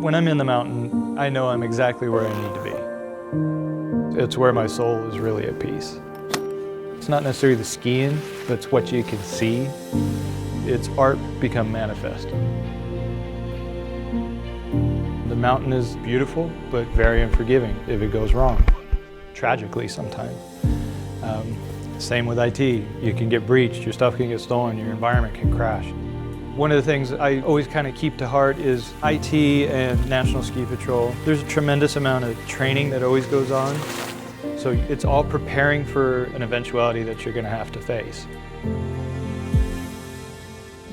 When I'm in the mountain, I know I'm exactly where I need to be. It's where my soul is really at peace. It's not necessarily the skiing, but it's what you can see. It's art become manifest. The mountain is beautiful, but very unforgiving if it goes wrong, tragically sometimes. Same with IT. You can get breached, your stuff can get stolen, your environment can crash. One of the things I always kind of keep to heart is IT and National Ski Patrol. There's a tremendous amount of training that always goes on. So it's all preparing for an eventuality that you're going to have to face.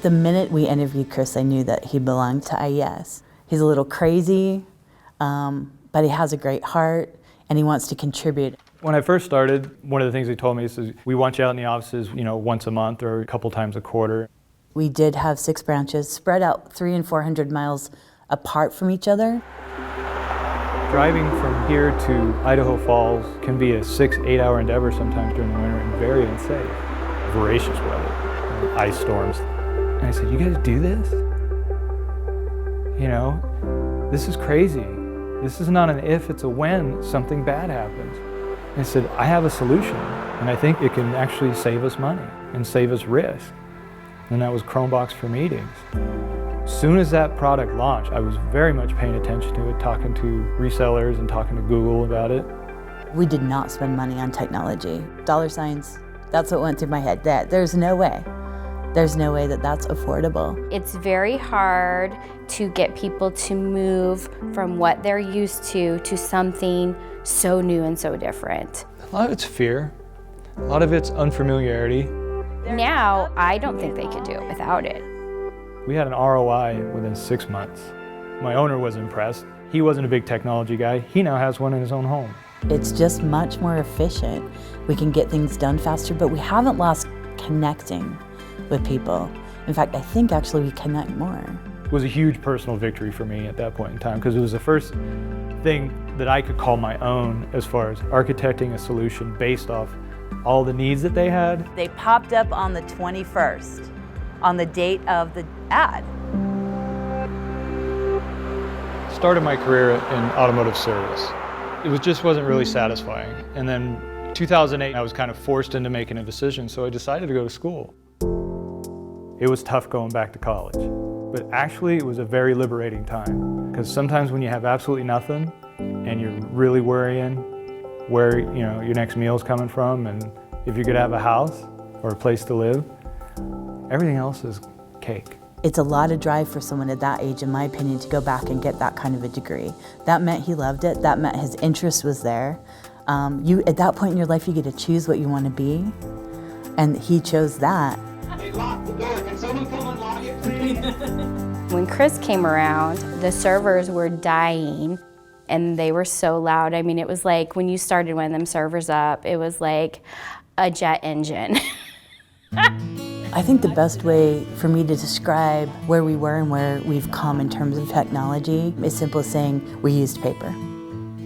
The minute we interviewed Chris, I knew that he belonged to IES. He's a little crazy, but he has a great heart and he wants to contribute. When I first started, one of the things they told me is we want you out in the offices, once a month or a couple times a quarter. We did have 6 branches spread out 300 and 400 miles apart from each other. Driving from here to Idaho Falls can be a 6-8 hour endeavor sometimes during the winter and very unsafe. Voracious weather, ice storms. And I said, you guys do this? This is crazy. This is not an if, it's a when something bad happens. And I said, I have a solution, and I think it can actually save us money and save us risk. And that was Chromebox for meetings. As soon as that product launched, I was very much paying attention to it, talking to resellers and talking to Google about it. We did not spend money on technology. Dollar signs, that's what went through my head. There's no way. There's no way that that's affordable. It's very hard to get people to move from what they're used to something so new and so different. A lot of it's fear. A lot of it's unfamiliarity. Now, I don't think they could do it without it. We had an ROI within 6 months. My owner was impressed. He wasn't a big technology guy. He now has one in his own home. It's just much more efficient. We can get things done faster, but we haven't lost connecting with people. In fact, I think actually we connect more. It was a huge personal victory for me at that point in time because it was the first thing that I could call my own as far as architecting a solution based off all the needs that they had. They popped up on the 21st, on the date of the ad. Started my career in automotive service. It just wasn't really satisfying. And then 2008, I was kind of forced into making a decision, so I decided to go to school. It was tough going back to college, but actually it was a very liberating time because sometimes when you have absolutely nothing and you're really worrying where your next meal's coming from and if you're gonna have a house or a place to live, everything else is cake. It's a lot of drive for someone at that age, in my opinion, to go back and get that kind of a degree. That meant he loved it, that meant his interest was there. At that point in your life, you get to choose what you want to be, and he chose that. Hey, lock the door. Can someone come unlock it, please? When Chris came around, the servers were dying and they were so loud. I mean, it was like when you started one of them servers up, it was like a jet engine. I think the best way for me to describe where we were and where we've come in terms of technology is simply saying we used paper.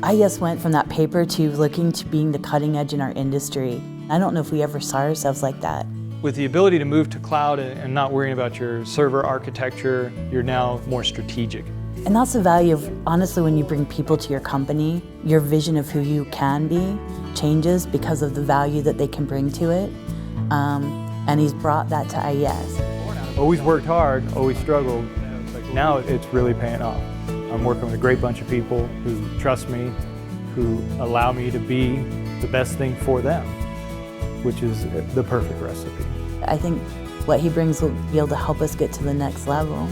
IES went from that paper to looking to being the cutting edge in our industry. I don't know if we ever saw ourselves like that. With the ability to move to cloud and not worrying about your server architecture, you're now more strategic. And that's the value of, honestly, when you bring people to your company, your vision of who you can be changes because of the value that they can bring to it. And he's brought that to IES. Always worked hard, always struggled. Now it's really paying off. I'm working with a great bunch of people who trust me, who allow me to be the best thing for them, which is the perfect recipe. I think what he brings will be able to help us get to the next level.